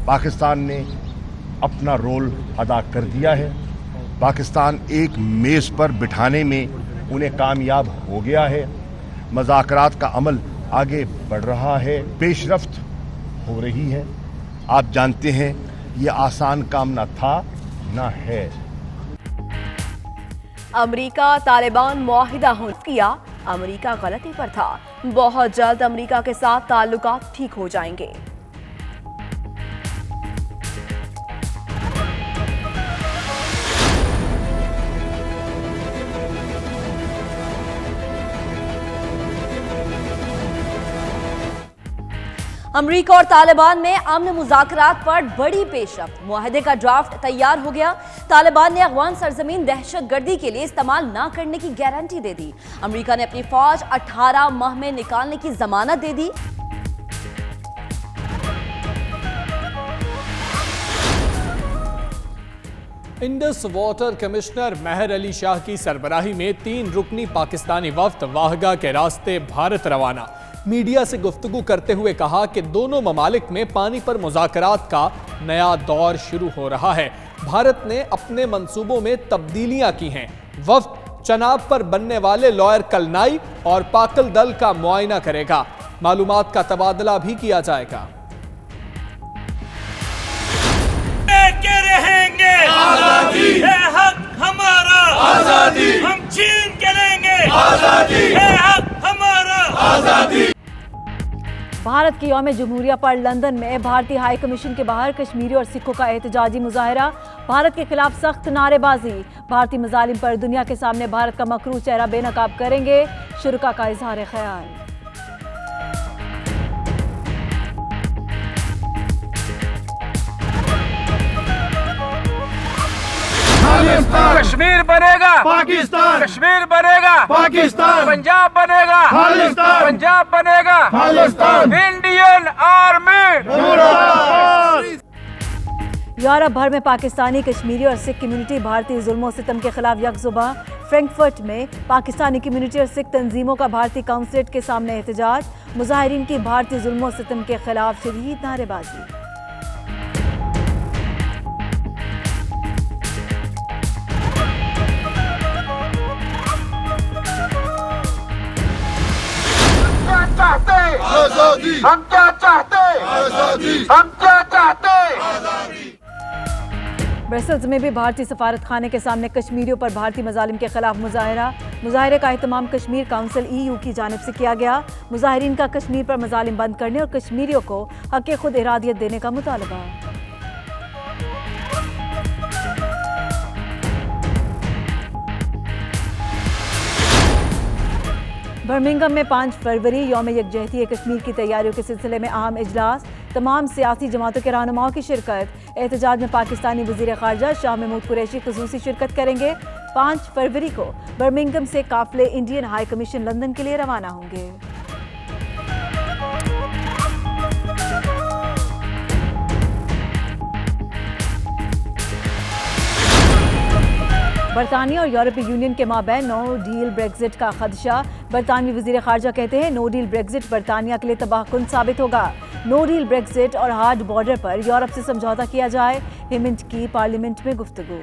पाकिस्तान ने अपना रोल अदा कर दिया है। पाकिस्तान एक मेज़ पर बिठाने में उन्हें कामयाब हो गया है। मुज़ाकरात का अमल आगे बढ़ रहा है, पेशरफ्त हो रही है। आप जानते हैं ये आसान काम ना था ना है। अमेरिका तालिबान मुआहिदा किया, अमेरिका गलती पर था। बहुत जल्द अमेरिका के साथ ताल्लुकात ठीक हो जाएंगे। अमेरिका और तालिबान में अमन मुज़ाकरात पर बड़ी पेशरफ्त। मुआहदे का ड्राफ्ट तैयार हो गया। तालिबान ने अफगान सरजमीन दहशतगर्दी के लिए इस्तेमाल न करने की गारंटी दे दी। अमेरिका ने अपनी फौज 18 माह में निकालने की जमानत दे दी। इंडस वाटर कमिश्नर मेहर अली शाह की सरबराही में 3 रुकनी पाकिस्तानी वफ्द वाहगा के रास्ते भारत रवाना। मीडिया से गुफ्तगू करते हुए कहा कि दोनों ममालिक में पानी पर मुज़ाकरात का नया दौर शुरू हो रहा है। भारत ने अपने मंसूबों में तब्दीलियां की हैं। वफ्द चनाब पर बनने वाले लॉयर कलनाई और पाकल दल का मुआयना करेगा। मालूमात का तबादला भी किया जाएगा। रहेंगे आजादी है हक हमारा, आजादी हम छीन के लेंगे, आजादी है हक हमारा, आजादी। भारत की यौम जमहूरिया पर लंदन में भारतीय हाई कमीशन के बाहर कश्मीरी और सिखों का एहतजाजी मुजाहरा। भारत के खिलाफ सख्त नारेबाजी। भारतीय मजालिम पर दुनिया के सामने भारत का मकरू चेहरा बेनकाब करेंगे। शुरका का इजहार ख्याल। कश्मीर बनेगा पाकिस्तान, कश्मीर बनेगा पाकिस्तान, पंजाब बनेगा खालिस्तान, पंजाब बनेगा खालिस्तान, इंडियन आर्मी। यूरोप भर में पाकिस्तानी, कश्मीरी और सिख कम्युनिटी भारतीय जुल्म सितम के खिलाफ यकजुबां। फ्रैंकफर्ट में पाकिस्तानी कम्युनिटी और सिख तंजीमों का भारतीय काउंसलेट के सामने एहतजाज। मुजाहिरीन की भारतीय जुल्म सितम के खिलाफ शदीद नारेबाजी। आजादी हम क्या चाहते, आजादी हम क्या चाहते, आजादी। ब्रसेल्स में भी भारतीय सफारत खाने के सामने कश्मीरियों पर भारतीय मजालिम के खिलाफ मुजाहरा। मुजाहरे का एहतमाम कश्मीर काउंसिल EU की जानिब से किया गया। मुजाहिरीन का कश्मीर पर मजालिम बंद करने और कश्मीरियों को हक खुद इरादियत देने का मुतालबा। बर्मिंघम में 5 फरवरी यौम यकजहती कश्मीर की तैयारियों के सिलसिले में अहम इजलास। तमाम सियासी जमातों के रहनुमाओं की शिरकत। एहतजाज में पाकिस्तानी वज़ीर ख़ारजा शाह महमूद कुरैशी ख़ुसूसी शिरकत करेंगे। 5 फरवरी को बर्मिंघम से काफ़िले इंडियन हाई कमीशन लंदन के लिए रवाना होंगे। बरतानिया और यूरोपीय यूनियन के माबैन नो डील ब्रेक्जिट का खदशा। बरतानवी वज़ीर ख़ारजा कहते हैं नो डील ब्रेक्जिट बरतानिया के लिए तबाहकुन साबित होगा। नो डील ब्रेक्जिट और हार्ड बॉर्डर पर यूरोप से समझौता किया जाए। हिमंत की पार्लियामेंट में गुफ्तगू।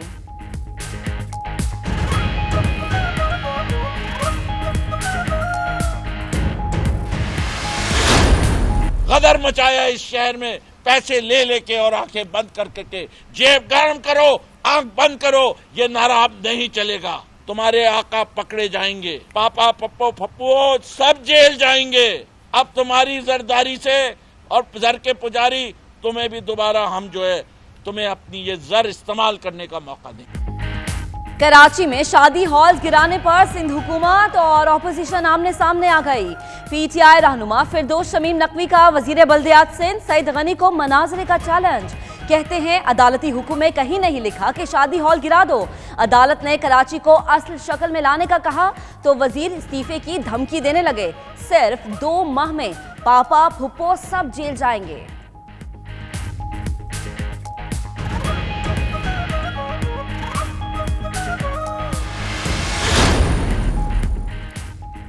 गदर मचाया इस शहर में, पैसे ले लेके और आंखें बंद करके जेब गर्म करो, आंख बंद करो, ये नारा अब नहीं चलेगा। तुम्हारे आका पकड़े जाएंगे, पापा पप्पो फप्पुओ सब जेल जाएंगे। अब तुम्हारी जरदारी से और जर के पुजारी तुम्हें भी दोबारा हम जो है तुम्हें अपनी ये जर इस्तेमाल करने का मौका देंगे। कराची में शादी हॉल गिराने पर सिंध हुकूमत और अपोजिशन आमने सामने आ गई। PTI रहनुमा फिरदौस शमीम नकवी का वजीर बल्दियात सिंध सईद गनी को मनाजरे का चैलेंज। कहते हैं अदालती हुक्म में कहीं नहीं लिखा कि शादी हॉल गिरा दो। अदालत ने कराची को असल शक्ल में लाने का कहा तो वजीर इस्तीफे की धमकी देने लगे। सिर्फ 2 माह में पापा फुप्पो सब जेल जाएंगे।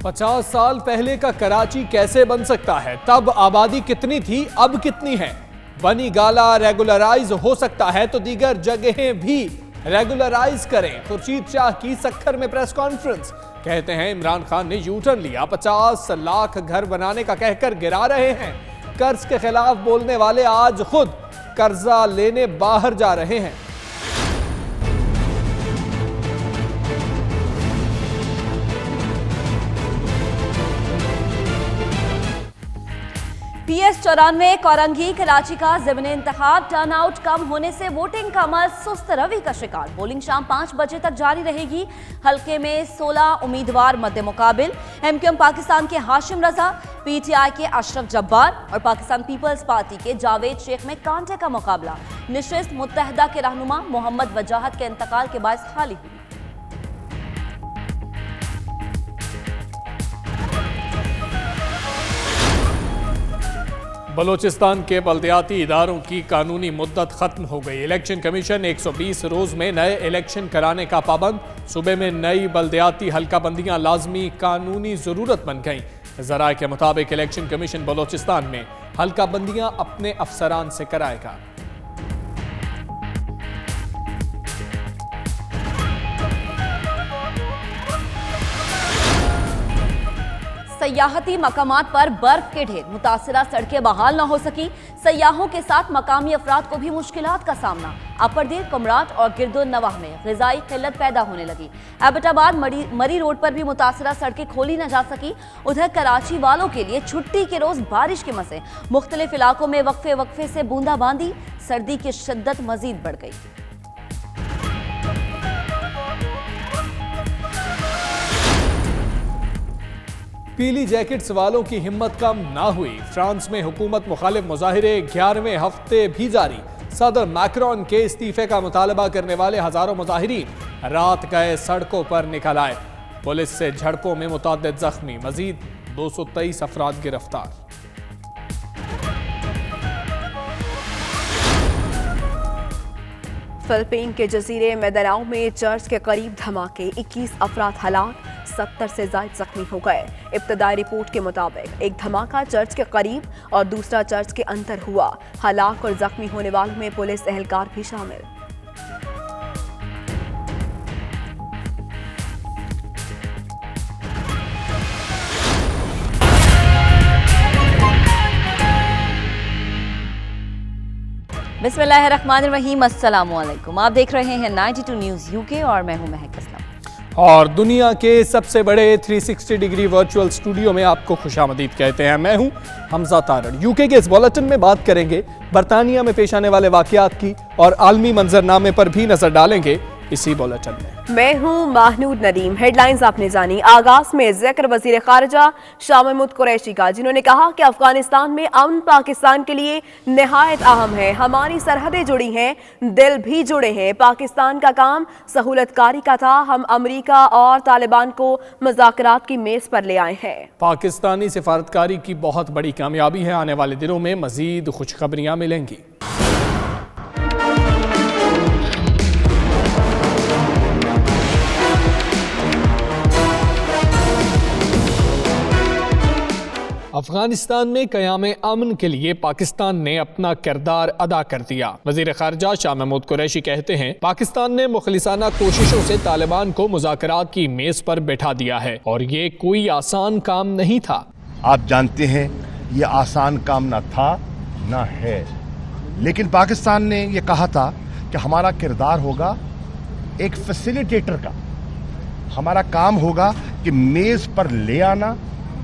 पचास साल पहले का कराची कैसे बन सकता है? तब आबादी कितनी थी, अब कितनी है? बनी गाला रेगुलराइज हो सकता है तो दीगर जगहें भी रेगुलराइज करें। खुर्शीद शाह की सक्खर में प्रेस कॉन्फ्रेंस, कहते हैं इमरान खान ने यू टर्न लिया, 50 लाख घर बनाने का कहकर गिरा रहे हैं। कर्ज के खिलाफ बोलने वाले आज खुद कर्जा लेने बाहर जा रहे हैं। PS94 कोरंगी कराची का ज़िमनी इंतखाब, टर्नआउट कम होने से वोटिंग का अमल सुस्त रवि का शिकार। पोलिंग शाम 5 बजे तक जारी रहेगी। हल्के में 16 उम्मीदवार मद्दे मुकाबिल। MQM पाकिस्तान के हाशिम रजा, PTI के अशरफ जब्बार और पाकिस्तान पीपल्स पार्टी के जावेद शेख में कांटे का मुकाबला। निशिस्त मुत्तहदा के रहनुमा मोहम्मद वजाहत के इंतकाल के बायस खाली हुई। बलोचिस्तान के बल्दियाती इदारों की कानूनी मुद्दत खत्म हो गई। इलेक्शन कमीशन 120 रोज में नए इलेक्शन कराने का पाबंद। सूबे में नई बल्दियाती हल्का बंदियां लाजमी कानूनी जरूरत बन गईं। ज़राए के मुताबिक इलेक्शन कमीशन बलोचिस्तान में हल्का बंदियां अपने अफसरान से कराएगा। सयाहती मकामात पर बर्फ के ढेर, मुतासिरा सड़कें बहाल न हो सकी। सयाहों के साथ मकामी अफराद को भी मुश्किलात का सामना। अपरदीर, कुमराट और गिरदुन नवाह में ग़िज़ाई किल्लत पैदा होने लगी। एबटाबाद मरी रोड पर भी मुतासिरा सड़कें खोली न जा सकी। उधर कराची वालों के लिए छुट्टी के रोज बारिश के मज़े। मुख्तलिफ इलाकों में वक्फे वक्फे से बूंदाबांदी, सर्दी की शिद्दत मजीद बढ़ गई। पीली जैकेट्स वालों की हिम्मत कम ना हुई। फ्रांस में हुकूमत मुखालिफ मुजाहिरे 11वें हफ्ते भी जारी। सदर मैक्रोन के इस्तीफे का मुतालबा करने वाले हजारों मुजाहिरीन रात गए सड़कों पर निकल आए। पुलिस से झड़पों में मुतअद्दिद जख्मी, मजीद 223 अफराद गिरफ्तार। फिलिपीन के जजीरे मिंदानाओ में चर्च के करीब धमाके, 21 अफराद हलाक, 70 से ज्यादा जख्मी हो गए। इब्तदाई रिपोर्ट के मुताबिक एक धमाका चर्च के करीब और दूसरा चर्च के अंदर हुआ। हलाक और जख्मी होने वालों में पुलिस एहलकार भी शामिल। बिस्मिल्लाहिर्रहमानिर्रहीम, अस्सलामुअलैकुम। आप देख रहे हैं 92 न्यूज़ यूके और मैं हूं महक असलम। और दुनिया के सबसे बड़े 360 डिग्री वर्चुअल स्टूडियो में आपको खुशामदीद कहते हैं। मैं हूं हमजा तारड़। यूके के इस बुलेटिन में बात करेंगे बरतानिया में पेश आने वाले वाकयात की और आलमी मंजरनामे पर भी नजर डालेंगे इसी बुलेटिन में। मैं हूं महनूद नदीम। हेडलाइंस आपने जानी। आगाज में जिक्र वजीर खारजा शाह महमूद कुरैशी का, जिन्होंने कहा कि अफगानिस्तान में अमन पाकिस्तान के लिए निहायत अहम है। हमारी सरहदें जुड़ी हैं, दिल भी जुड़े हैं। पाकिस्तान का काम सहूलतकारी का था। हम अमरीका और तालिबान को मुज़ाकरात की मेज पर ले आए हैं। पाकिस्तानी सिफारतकारी की बहुत बड़ी कामयाबी है। आने वाले दिनों में मजीद खुशखबरियां मिलेंगी। अफगानिस्तान में क़याम अमन के लिए पाकिस्तान ने अपना किरदार अदा कर दिया। वज़ीर ख़ारजा शाह महमूद कुरैशी कहते हैं, पाकिस्तान ने मुखलिसाना कोशिशों से तालिबान को मुज़ाकरात की मेज पर बैठा दिया है और ये कोई आसान काम नहीं था। आप जानते हैं ये आसान काम ना था ना है, लेकिन पाकिस्तान ने ये कहा था कि हमारा किरदार होगा एक फैसिलिटेटर का। हमारा काम होगा कि मेज पर ले आना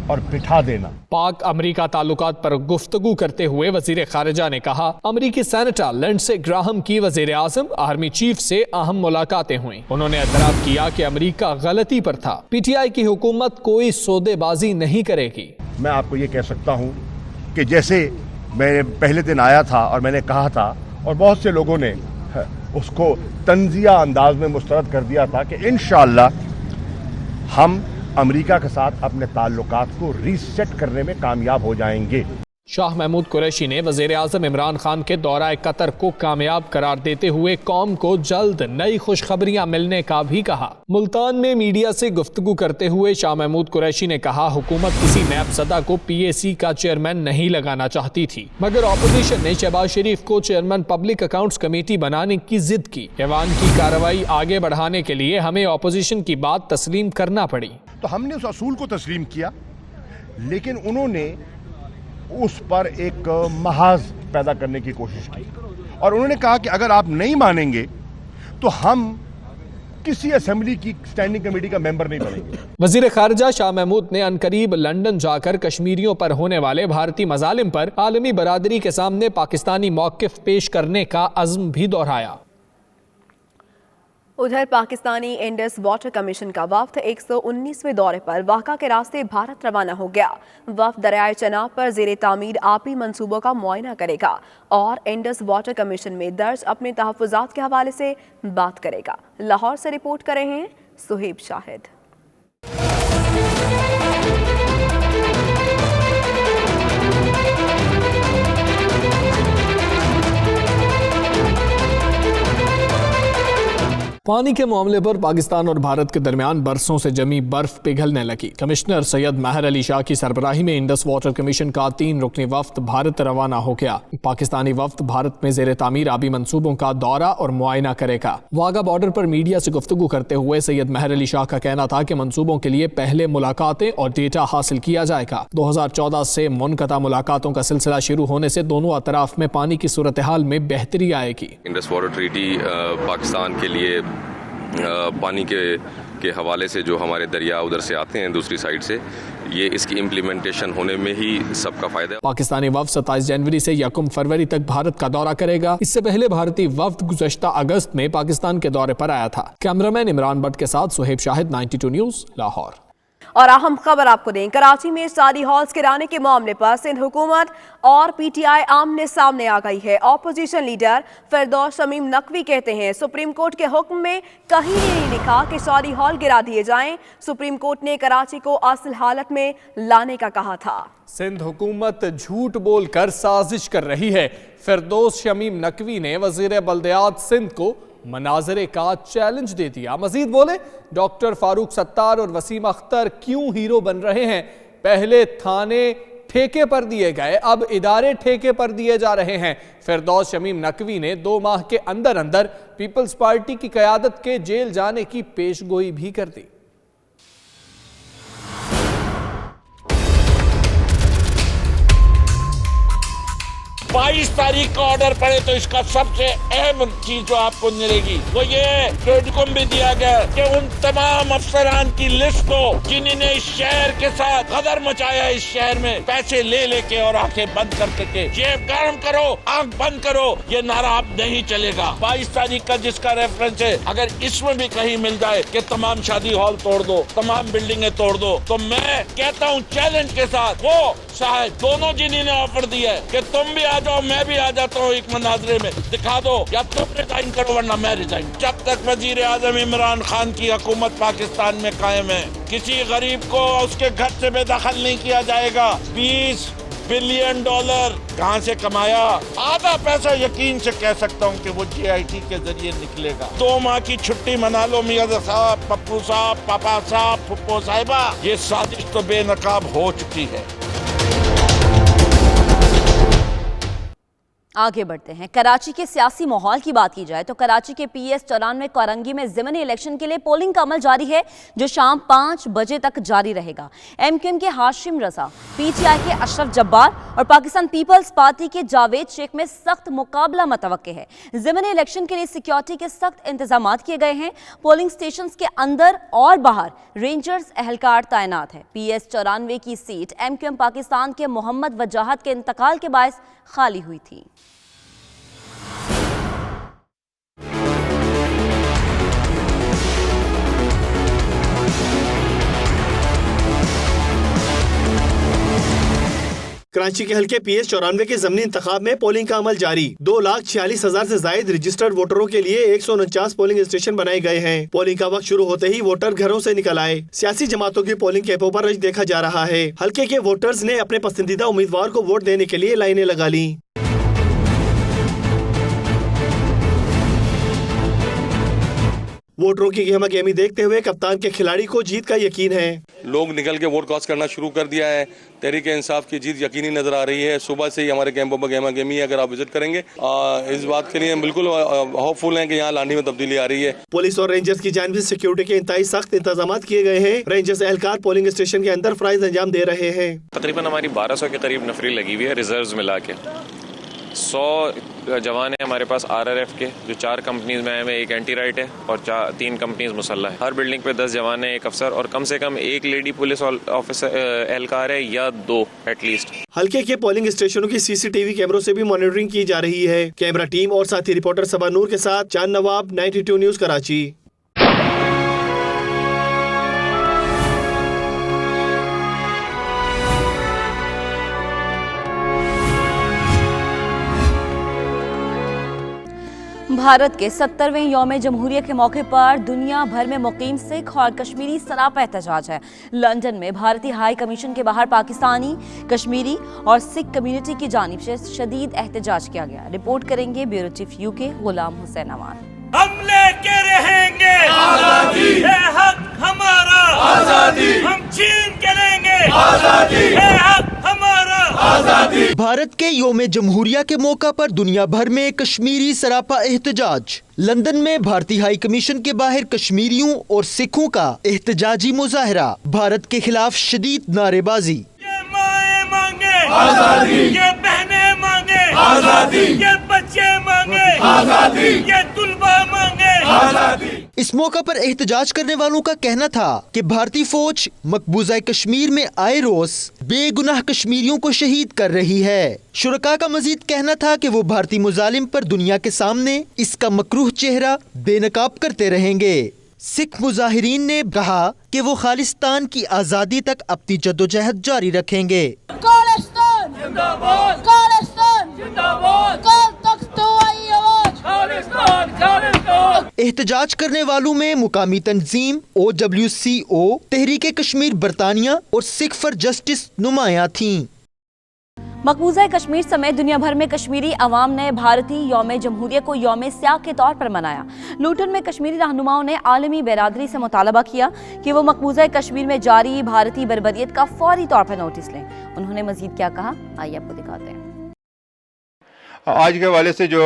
और बिठा देना। पाक अमरीका ताल्लुकात पर गुफ्तगू करते हुए वजीर खारजा ने कहा, अमरीकी सेनेटर लिंडसे ग्राहम की वजीर आज़म आर्मी चीफ से अहम मुलाकातें हुई। उन्होंने एतराफ़ किया कि अमरीका गलती पर था। PTI की हुकूमत कोई सौदेबाजी नहीं करेगी। मैं आपको ये कह सकता हूँ कि जैसे मैं पहले दिन आया था और मैंने कहा था और बहुत से लोगों ने उसको तंजिया अंदाज में मुस्तरद कर दिया था कि इंशाअल्लाह हम अमेरिका के साथ अपने ताल्लुकात को रीसेट करने में कामयाब हो जाएंगे। शाह महमूद कुरैशी ने वज़ीर आज़म इमरान खान के दौरा कतर को कामयाब करार देते हुए कौम को जल्द नई खुशखबरियां मिलने का भी कहा। मुल्तान में मीडिया से गुफ्तगू करते हुए शाह महमूद कुरैशी ने कहा, हुकूमत किसी नैबसदा को PAC का चेयरमैन नहीं लगाना चाहती थी, मगर ऑपोजिशन ने शहबाज शरीफ को चेयरमैन पब्लिक अकाउंट्स कमेटी बनाने की जिद की। ऐवान की कार्रवाई आगे बढ़ाने के लिए हमें ऑपोजिशन की बात तस्लीम करना पड़ी। तो हमने उस असूल को तस्लीम किया, लेकिन उन्होंने उस पर एक महाज पैदा करने की कोशिश की और उन्होंने कहा कि अगर आप नहीं मानेंगे तो हम किसी असेंबली की स्टैंडिंग कमेटी का मेंबर नहीं बनेंगे। वजीर खारजा शाह महमूद ने अनकरीब लंदन जाकर कश्मीरियों पर होने वाले भारतीय मजालिम पर आलमी बरादरी के सामने पाकिस्तानी मौक़िफ़ पेश करने का अज़्म भी दोहराया। उधर पाकिस्तानी इंडस वाटर कमीशन का वफ्द 119वें दौरे पर वाक़ा के रास्ते भारत रवाना हो गया। वफ्द दरियाए चनाब पर ज़ेरे तामीर आपी मंसूबों का मुआयना करेगा और इंडस वाटर कमीशन में दर्ज अपने तहफ़्फ़ुज़ात के हवाले से बात करेगा। लाहौर से रिपोर्ट कर रहे हैं सुहेब शाहिद। पानी के मामले पर पाकिस्तान और भारत के दरमियान बरसों से जमी बर्फ पिघलने लगी। कमिश्नर सैयद महर अली शाह की सरबराही में इंडस वाटर कमीशन का 3 रुकनी वफ्द भारत रवाना हो गया। पाकिस्तानी वफ्द भारत में ज़ेरे तामीर आबी मंसूबों का दौरा और मुआयना करेगा। वाघा बॉर्डर पर मीडिया से गुफ्तगू करते हुए सैयद महर अली शाह का कहना था कि मंसूबों के लिए पहले मुलाकातें और डेटा हासिल किया जाएगा। 2014 से मुनक़ता मुलाकातों का सिलसिला शुरू होने से दोनों अतराफ में पानी की सूरत हाल में बेहतरी आएगी। इंडस वाटर ट्रीटी पाकिस्तान के लिए पानी के हवाले से जो हमारे दरिया उधर से आते हैं दूसरी साइड से, ये इसकी इम्प्लीमेंटेशन होने में ही सबका फायदा है। पाकिस्तानी वफ्द 27 जनवरी से 1 फरवरी तक भारत का दौरा करेगा। इससे पहले भारतीय वफ्द गुज़श्ता अगस्त में पाकिस्तान के दौरे पर आया था। कैमरामैन इमरान भट्ट के साथ सुहेब शाहिद, 92 न्यूज़, लाहौर। और अहम खबर आपको दें, कराची में शादी हॉल्स गिराने के मामले पर सिंध हुकूमत और PTI आमने सामने आ गई है। ऑपोजिशन लीडर फिरदौस शमीम नकवी कहते हैं, सुप्रीम कोर्ट के हुक्म में कहीं नहीं लिखा कि शादी हॉल गिरा दिए जाएं। सुप्रीम कोर्ट ने कराची को असल हालत में लाने का कहा था। सिंध हुकूमत झूठ बोलकर साजिश कर रही है। फिरदौस शमीम नकवी ने वजीर बल्दियात सिंध को मनाजरे का चैलेंज दे दिया। मजीद बोले, डॉक्टर फारूक सत्तार और वसीम अख्तर क्यों हीरो बन रहे हैं? पहले थाने ठेके पर दिए गए, अब इदारे ठेके पर दिए जा रहे हैं। फिरदौस शमीम नकवी ने 2 माह के अंदर अंदर पीपल्स पार्टी की क़यादत के जेल जाने की पेशगोई भी कर दी। 22 तारीख का ऑर्डर पड़े तो इसका सबसे अहम चीज जो आपको मिलेगी वो ये प्रोटोकॉल भी दिया गया कि उन तमाम अफसरान की लिस्ट को जिन्होंने इस शहर के साथ गदर मचाया, इस शहर में पैसे ले लेके और आंखें बंद करके जेब गर्म करो, आंख बंद करो, ये नारा अब नहीं चलेगा। 22 तारीख का जिसका रेफरेंस है, अगर इसमें भी कहीं मिल जाए कि तमाम शादी हॉल तोड़ दो, तमाम बिल्डिंगें तोड़ दो, तो मैं कहता हूँ चैलेंज के साथ वो शायद दोनों जिन्होंने ऑफर दिया है कि तुम भी आ जाओ, मैं भी आ जाता हूँ, एक मनाजरे में दिखा दो, या तुम रिजाइन करो वरना मैं रिजाइन। जब तक वजीर आजम इमरान खान की हुकूमत पाकिस्तान में कायम है, किसी गरीब को उसके घर से बेदखल नहीं किया जाएगा। 20 बिलियन डॉलर कहाँ से कमाया? आधा पैसा यकीन से कह सकता हूँ कि वो GIT के जरिए निकलेगा। 2 माह की छुट्टी मना लो मियां साहब, पप्पू साहब, पापा साहब, फुप्पो साहिबा, ये साजिश तो बेनकाब हो चुकी है। आगे बढ़ते हैं। कराची के सियासी माहौल की बात की जाए तो कराची के PS 94 कोरंगी में ज़िमनी इलेक्शन के लिए पोलिंग का अमल जारी है, जो शाम 5 बजे तक जारी रहेगा। MQM के हाशिम रजा, PTI के अशरफ जब्बार और पाकिस्तान पीपल्स पार्टी के जावेद शेख में सख्त मुकाबला मुतवक्के है। ज़िमनी इलेक्शन के लिए सिक्योरिटी के सख्त इंतजाम किए गए हैं। पोलिंग स्टेशन के अंदर और बाहर रेंजर्स एहलकार तैनात है। PS 94 की सीट MQM पाकिस्तान के मोहम्मद वजाहत के इंतकाल के बायस खाली हुई थी। कराची के हल्के PS 94 के ज़मीनी इंतखाब में पोलिंग का अमल जारी। 2,46,000 से जायद रजिस्टर्ड वोटरों के लिए 149 पोलिंग स्टेशन बनाए गए हैं। पोलिंग का वक्त शुरू होते ही वोटर घरों से निकल आए। सियासी जमातों की पोलिंग कैंपों पर रश देखा जा रहा है। हल्के के वोटर्स ने अपने पसंदीदा उम्मीदवार को वोट देने के लिए लाइनें लगा ली। वोटरों की गहमा गहमी देखते हुए कप्तान के खिलाड़ी को जीत का यकीन है। लोग निकल के वोट कास्ट करना शुरू कर दिया है। तहरीक इंसाफ की जीत यकीनी नजर आ रही है। सुबह से ही हमारे कैंपों पर गहमा गहमी है। अगर आप विजिट करेंगे इस बात के लिए हम बिल्कुल होपफुल हैं कि यहाँ लानी में तब्दीली आ रही है। पुलिस और रेंजर्स की जानिब से सिक्योरिटी के इंतहाई सख्त इंतजाम किए गए हैं। रेंजर्स एहलकार पोलिंग स्टेशन के अंदर फराइज अंजाम दे रहे हैं। तकरीबन हमारी 1200 के करीब नफरी लगी हुई है रिजर्व्स मिला के। 100 जवान है हमारे पास RRF के, जो 4 कंपनीज में है, एक एंटी राइट है और 3 कंपनीज मुसल्ला है। हर बिल्डिंग पे 10 जवान है, 1 अफसर और कम से कम 1 लेडी पुलिस ऑफिसर एहलकार है या 2 एटलीस्ट। हल्के के पोलिंग स्टेशनों की CCTV कैमरों से भी मॉनिटरिंग की जा रही है। कैमरा टीम और साथी रिपोर्टर सबा नूर के साथ चांद नवाब, 92 न्यूज कराची। भारत के 70वें यौम जमहूरिया के मौके पर दुनिया भर में मुकीम सिख और कश्मीरी सरापा एहतजाज है। लंदन में भारतीय हाई कमीशन के बाहर पाकिस्तानी, कश्मीरी और सिख कम्युनिटी की जानिब से शदीद एहतजाज किया गया। रिपोर्ट करेंगे bureau chief UK Ghulam Hussain अमान। हम लेके रहेंगे आजादी, ये हक हमारा आजादी, हम छीन के लेंगे आजादी, ये हक हमारा आजादी। भारत के यौम जमहूरिया के मौका पर दुनिया भर में कश्मीरी सरापा एहतजाज। लंदन में भारतीय हाई कमीशन के बाहर कश्मीरियों और सिखों का एहतजाजी मुजाहरा। भारत के खिलाफ शदीद नारेबाजी। ये माएं मांगे आजादी, ये बहनें मांगे आजादी, ये बच्चे मांगे आजादी, ये तुलबा मांगे आजादी। इस मौका पर एहतजाज करने वालों का कहना था कि भारतीय फौज मकबूजा कश्मीर में आए रोज बेगुनाह कश्मीरियों को शहीद कर रही है। शुरका का मजीद कहना था कि वो भारतीय मुजालिम पर दुनिया के सामने इसका मकरूह चेहरा बेनकाब करते रहेंगे। सिख मुजाहिरीन ने कहा कि वो खालिस्तान की आज़ादी तक अपनी जद्दोजहद जारी रखेंगे। खालिस्तान जिंदाबाद, खालिस्तान जिंदाबाद, कल तक तो आई आवाज खालिस्तान खालिस्तान। एहतजाज करने वालों में मुकामी तंजीम OWCO, तहरीक कश्मीर बरतानिया और सिख फॉर जस्टिस नुमाया थीं। मकबूजा कश्मीर समेत दुनिया भर में कश्मीरी अवाम ने भारतीय यौम जमहूरिया को यौम स्याह के तौर पर मनाया। लूटन में कश्मीरी रहनुमाओं ने आलमी बिरादरी से मुतालबा किया कि वो मकबूजा कश्मीर में जारी भारतीय बर्बरियत का फौरी तौर पर नोटिस लें। उन्होंने मजीद क्या कहा, आइए आपको दिखाते हैं। आज के हवाले से जो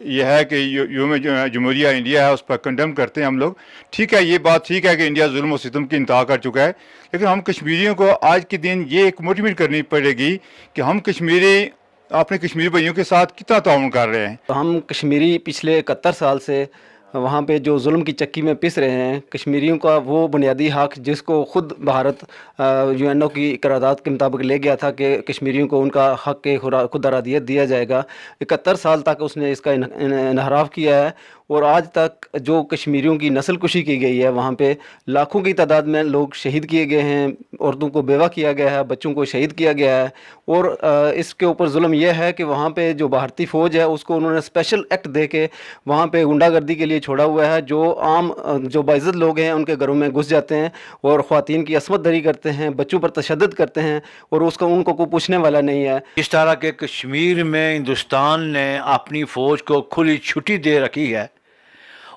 यह है कि यौम जमहूरिया इंडिया है, उस पर कंडेम करते हैं हम लोग। ठीक है, ये बात ठीक है कि इंडिया जुल्म और सितम की इंतहा कर चुका है, लेकिन हम कश्मीरियों को आज के दिन ये एक मोटिवेट करनी पड़ेगी कि हम कश्मीरी अपने कश्मीरी भाइयों के साथ कितना ताउन कर रहे हैं। हम कश्मीरी पिछले 71 साल से वहाँ पे जो जुल्म की चक्की में पिस रहे हैं। कश्मीरियों का वो बुनियादी हक जिसको खुद भारत UNO की करारदाद के मुताबिक ले गया था कि कश्मीरियों को उनका हक के खुद अरादियत दिया जाएगा, 71 साल तक उसने इसका इनहराफ किया है। और आज तक जो कश्मीरियों की नस्ल कुशी की गई है, वहाँ पे लाखों की तादाद में लोग शहीद किए गए हैं, औरतों को बेवा किया गया है, बच्चों को शहीद किया गया है। और इसके ऊपर जुल्म यह है कि वहाँ पे जो भारतीय फ़ौज है उसको उन्होंने स्पेशल एक्ट दे के वहाँ पे गुंडागर्दी के लिए छोड़ा हुआ है। जो आम जो बाइज़्ज़त लोग हैं उनके घरों में घुस जाते हैं और ख़वातीन की असमत दरी करते हैं, बच्चों पर तशद्दुद करते हैं और उसका उनको कोई पूछने वाला नहीं है। इस तरह के कश्मीर में हिंदुस्तान ने अपनी फ़ौज को खुली छुट्टी दे रखी है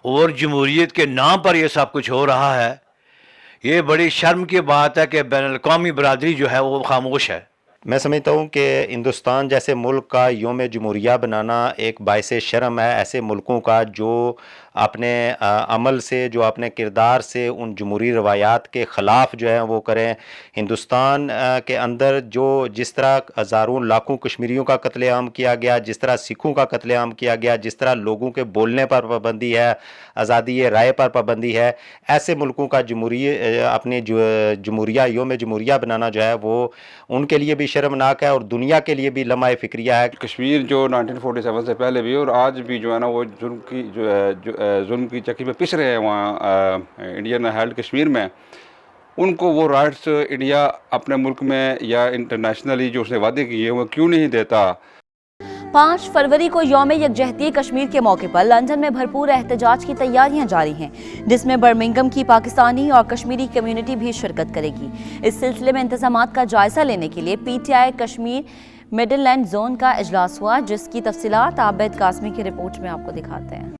और जमहूरियत के नाम पर यह सब कुछ हो रहा है। ये बड़ी शर्म की बात है कि बैनुल अक़वामी बरादरी जो है वो खामोश है। मैं समझता हूँ कि हिंदुस्तान जैसे मुल्क का यौम जमहूरिया बनाना एक बाइसे शर्म है ऐसे मुल्कों का जो अपने अमल से, जो अपने किरदार से उन जमहूरी रवायात के ख़िलाफ़ जो है वो करें। हिंदुस्तान के अंदर जो जिस तरह हज़ारों लाखों कश्मीरियों का कत्लेआम किया गया, जिस तरह सिखों का कत्लेआम किया गया, जिस तरह लोगों के बोलने पर पाबंदी है, आज़ादी राय पर पाबंदी है, ऐसे मुल्कों का अपने जमहूरिया यौम जमहूरिया बनाना जो है वो उनके लिए भी शर्मनाक है और दुनिया के लिए भी लम्हा फ़िक्रिया है। कश्मीर जो 1947 से पहले भी और आज भी जो है ना वो जुल्म की चक्की में पिस रहे हैं वहाँ इंडियन हेल्ड कश्मीर में। उनको वो राइट्स इंडिया अपने मुल्क में या इंटरनेशनली जो उसने वादे किए वो क्यों नहीं देता। 5 फरवरी को यौम यकजहती कश्मीर के मौके पर लंदन में भरपूर एहतजाज की तैयारियां जारी हैं, जिसमें बर्मिंघम की पाकिस्तानी और कश्मीरी कम्युनिटी भी शिरकत करेगी। इस सिलसिले में इंतजामात का जायजा लेने के लिए PTI कश्मीर मिडलैंड जोन का इजलास हुआ, जिसकी तफसीलात आबिद कासमी की रिपोर्ट में आपको दिखाते हैं।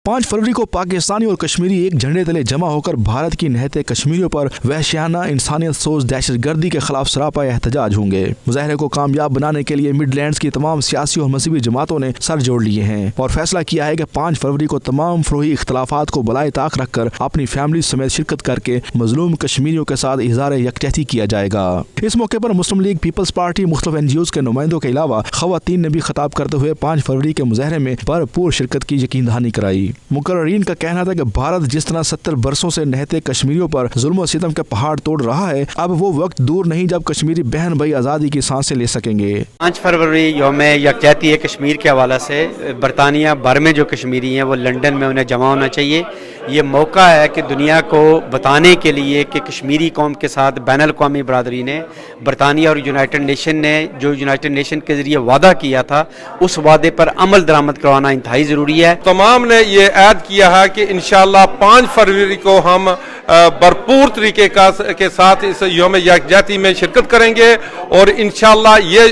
5 फरवरी को पाकिस्तानी और कश्मीरी एक झंडे तले जमा होकर भारत की निहत्ते कश्मीरियों पर वहशियाना इंसानियत सोच दहशतगर्दी के खिलाफ सरापा एहतजाज होंगे। मुजाहरे को कामयाब बनाने के लिए मिडलैंड्स की तमाम सियासी और मजहबी जमातों ने सर जोड़ लिए हैं और फैसला किया है कि 5 फरवरी को तमाम फरोही इख्तलाफात को बलाए ताक रखकर अपनी फैमिली समेत शिरकत करके मजलूम कश्मीरियों के साथ इजहार यकजहती किया जाएगा। इस मौके पर मुस्लिम लीग, पीपल्स पार्टी, मुख्तलिफ NGOs के नुमाइंदों के अलावा खवातीन ने भी खिताब करते हुए 5 फरवरी के मुजाहरे में भरपूर शिरकत की यकीन दहानी कराई। मुकर्रीन का कहना था कि भारत जिस तरह 70 बरसों से निहत्ते कश्मीरियों पर जुल्म और सितम के पहाड़ तोड़ रहा है, अब वो वक्त दूर नहीं जब कश्मीरी बहन भाई आज़ादी की सांसें ले सकेंगे। 5 फरवरी यौम यकजहती कश्मीर के हवाले से बरतानिया भर में जो कश्मीरी हैं वो लंदन में उन्हें जमा होना चाहिए। ये मौका है कि दुनिया को बताने के लिए कि कश्मीरी कौम के साथ बैनुल-अक़वामी बरादरी ने, बरतानिया और यूनाइटेड नेशन ने जो यूनाइटेड नेशन के जरिए वादा किया था, उस वादे पर अमल दरामद करवाना इंतहाई ज़रूरी है। तमाम ने ये ऐद किया है कि इंशाल्लाह 5 फरवरी को हम भरपूर तरीके के साथ इस यौम यकजहती में शिरकत करेंगे और इंशाल्लाह ये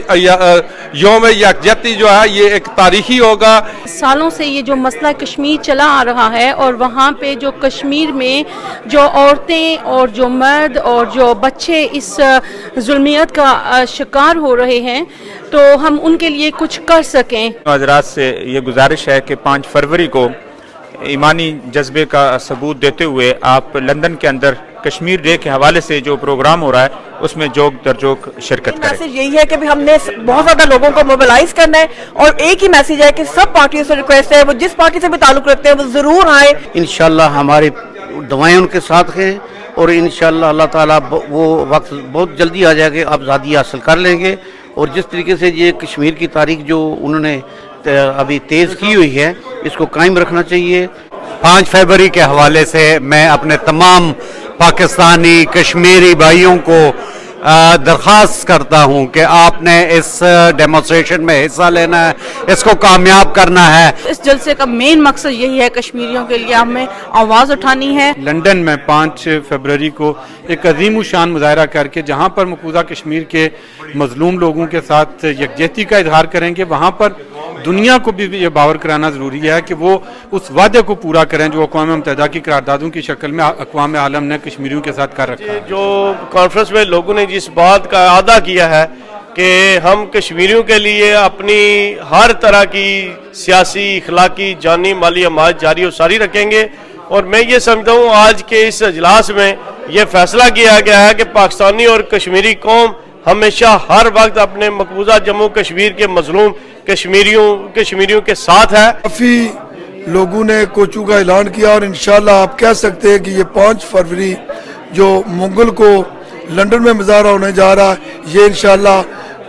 यौम यकजहती जो है ये एक तारीखी होगा। सालों से ये जो मसला कश्मीर चला आ रहा है और वहाँ पे जो कश्मीर में जो औरतें और जो मर्द और जो बच्चे इस जुल्मियत का शिकार हो रहे हैं, तो हम उनके लिए कुछ कर सकें। हज़रात से ये गुजारिश है कि 5 फरवरी को ईमानी जज्बे का सबूत देते हुए आप लंदन के अंदर कश्मीर डे के हवाले से जो प्रोग्राम हो रहा है उसमें जोक दर जोक शिरकत करें। मैसेज यही है कि हमने बहुत ज़्यादा लोगों को मोबिलाइज करना है और एक ही मैसेज है कि सब पार्टियों से रिक्वेस्ट है, वो जिस पार्टी से भी ताल्लुक रखते हैं वो ज़रूर आए। इंशाल्लाह हमारी दुआएं उनके साथ हैं और इंशाल्लाह अल्लाह ताला वो वक्त बहुत जल्दी आ जाएगा, आप आज़ादी हासिल कर लेंगे। और जिस तरीके से ये कश्मीर की तारीख जो उन्होंने अभी तेज़ की हुई है, इसको कायम रखना चाहिए। 5 फरवरी के हवाले से मैं अपने तमाम पाकिस्तानी कश्मीरी भाइयों को दरख्वास्त करता हूं कि आपने इस डेमोन्स्ट्रेशन में हिस्सा लेना है, इसको कामयाब करना है। इस जलसे का मेन मकसद यही है, कश्मीरियों के लिए हमें आवाज़ उठानी है। लंदन में 5 फरवरी को एक अजीम शान मुजाहरा करके जहां पर मकबूजा कश्मीर के मजलूम लोगों के साथ यकजहती का इजहार करेंगे, वहां पर दुनिया को भी ये बावर कराना ज़रूरी है कि वो उस वादे को पूरा करें जो अक़वाम मुत्तहिदा की करारदादों की शक्ल में अक़वाम आलम ने कश्मीरियों के साथ कर रखा है। जो कॉन्फ्रेंस में लोगों ने जिस बात का अदा किया है कि हम कश्मीरियों के लिए अपनी हर तरह की सियासी, इखलाकी, जानी, माली हमायत जारी और सारी रखेंगे। और मैं ये समझता हूँ आज के इस इजलास में ये फैसला किया गया है कि पाकिस्तानी और कश्मीरी कौम हमेशा हर वक्त अपने मकबूजा जम्मू कश्मीर के मजलूम कश्मीरियों के साथ है। काफ़ी लोगों ने कोचू का ऐलान किया और इंशाल्लाह आप कह सकते हैं कि ये 5 फरवरी जो मंगल को लंदन में मुजाहरा होने जा रहा है, ये इंशाल्लाह